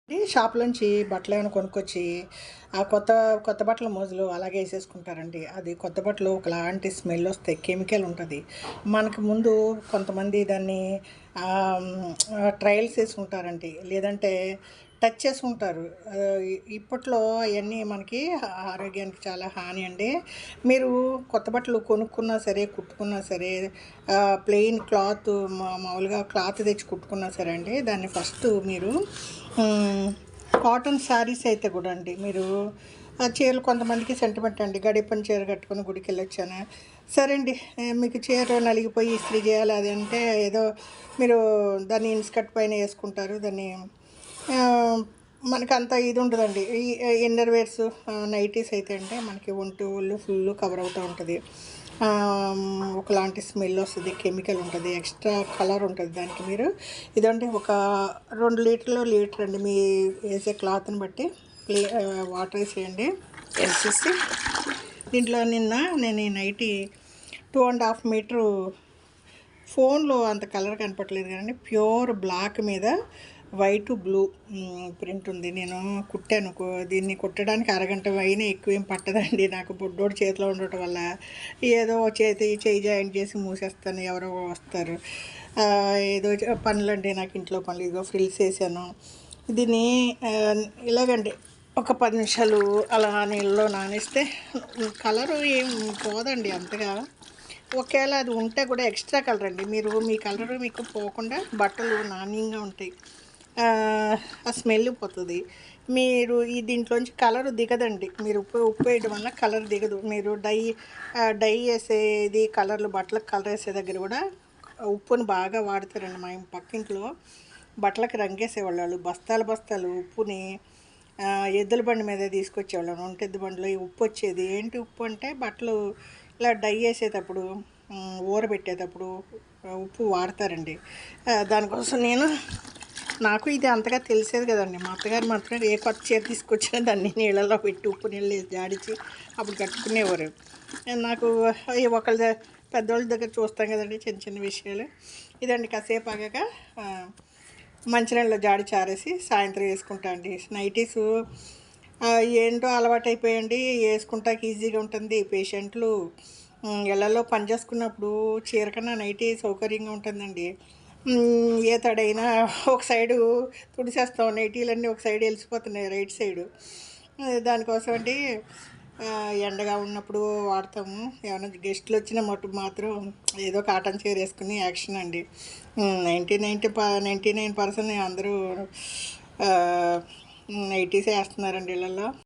షాప్‌లోంచి బట్టలేమైనా కొనుక్కొచ్చి, ఆ కొత్త కొత్త బట్టల మోజులో అలాగే ఏసేసుకుంటారండి. అది కొత్త బట్టలు ఒకలాంటి స్మెల్లొస్తాయి. కెమికల్ ఉంటది. మనకు ముందు కొంతమంది దాన్ని ట్రయల్స్ ఏసుకుంటారండి. లేదంటే టచ్ చేసుకుంటారు. ఇప్పట్లో అయన్నీ మనకి ఆరోగ్యానికి చాలా హాని అండి. మీరు కొత్త బట్టలు కొనుక్కున్నా సరే, కుట్టుకున్నా సరే ప్లెయిన్ క్లాత్ మామూలుగా క్లాత్ తెచ్చి కుట్టుకున్నా సరే అండి, దాన్ని ఫస్టు మీరు కాటన్ శారీస్ అయితే కూడా అండి మీరు చీరలు కొంతమందికి సెంటిమెంట్ అండి. గడిపని చీర కట్టుకొని గుడికెళ్ళొచ్చాను. సరే అండి, మీకు చీర నలిగిపోయి ఇస్త్రీ చేయాలి అది అంటే ఏదో మీరు దాన్ని ఇన్స్కర్ట్ పైన వేసుకుంటారు. దాన్ని మనకంత ఇది ఉండదండి. ఈ ఇన్నర్ వేర్స్ నైటీస్ అయితే అంటే మనకి ఒళ్ళు ఫుల్ కవర్ అవుతూ ఉంటుంది. ఒకలాంటి స్మెల్ వస్తుంది, కెమికల్ ఉంటుంది, ఎక్స్ట్రా కలర్ ఉంటుంది దానికి. మీరు ఇదంటే ఒక 2 లీటర్లు లీటర్ అండి మీ వేసే క్లాత్ని బట్టి వాటర్ వేసేయండి. వేసేసి దీంట్లో నేను ఈ నైటీ 2.5 మీటరు ఫోన్లో అంత కలర్ కనపట్లేదు కానీ ప్యూర్ బ్లాక్ మీద వైట్ బ్లూ ప్రింట్ ఉంది. నేను కుట్టాను. దీన్ని కుట్టడానికి అరగంట అయినా ఎక్కువేం పట్టదండి. నాకు బుడ్డోడు చేతిలో ఉండటం వల్ల ఏదో చేయి జాయింట్ చేసి మూసేస్తాను, ఎవరో వస్తారు. ఏదో పనులండి నాకు, ఇంట్లో పనులు. ఇదిగో ఫ్రిల్స్ వేసాను. దీన్ని ఇలాగండి ఒక 10 నిమిషాలు అలా నీళ్ళలో నానేస్తే కలరు ఏం పోదండి అంతగా. ఒకవేళ అది ఉంటే కూడా ఎక్స్ట్రా కలర్ అండి. మీ కలరు మీకు పోకుండా బట్టలు నాణ్యంగా ఉంటాయి. ఆ స్మెల్ పోతుంది. మీరు దీంట్లోంచి కలర్ దిగదండి. మీరు ఉప్పు వేయడం వల్ల కలర్ దిగదు. మీరు డై వేసేది కలర్లు, బట్టలకు కలర్ వేసే దగ్గర కూడా ఉప్పుని బాగా వాడతారండి. మా పక్కింట్లో బట్టలకు రంగేసేవాళ్ళు. బస్తాలు ఉప్పుని ఎద్దుల బండి మీద తీసుకొచ్చేవాళ్ళం. ఒంటెద్దు బండిలో ఈ ఉప్పు వచ్చేది. ఏంటి ఉప్పు అంటే బట్టలు ఇలా డై వేసేటప్పుడు, ఊరబెట్టేటప్పుడు ఉప్పు వాడతారండి. దానికోసం నాకు ఇది అంతగా తెలిసేది కదండి. మా అత్తగారు మాత్రం ఏ కొత్త చీర తీసుకొచ్చినా దాన్ని నీళ్ళలో పెట్టి ఉప్పు నీళ్ళు వేసి జాడించి అప్పుడు కట్టుకునేవారు. నాకు ఒకళ్ళ పెద్దోళ్ళ దగ్గర చూస్తాం కదండి చిన్న చిన్న విషయాలు. ఇదండి కాసేపు ఆగాక మంచినీళ్ళలో జాడి చారేసి సాయంత్రం వేసుకుంటా అండి. నైటీసు ఏంటో అలవాటైపోయండి. వేసుకుంటాకి ఈజీగా ఉంటుంది. పేషెంట్లు ఇళ్లలో పని చేసుకున్నప్పుడు చీర కన్నా నైటీ సౌకర్యంగా ఉంటుందండి. ఏ తడైనా ఒక సైడు తుడిసేస్తాం, నైటీలన్నీ ఒక సైడ్ వెళ్ళిపోతున్నాయి, రైట్ సైడు. దానికోసం అండి ఎండగా ఉన్నప్పుడు వాడతాము. ఏమైనా గెస్ట్లు వచ్చిన మాత్రం ఏదో కాటన్ చీర వేసుకుని యాక్షన్ అండి. 99% అందరూ నైటీసే వేస్తున్నారండి ఇళ్ళల్లో.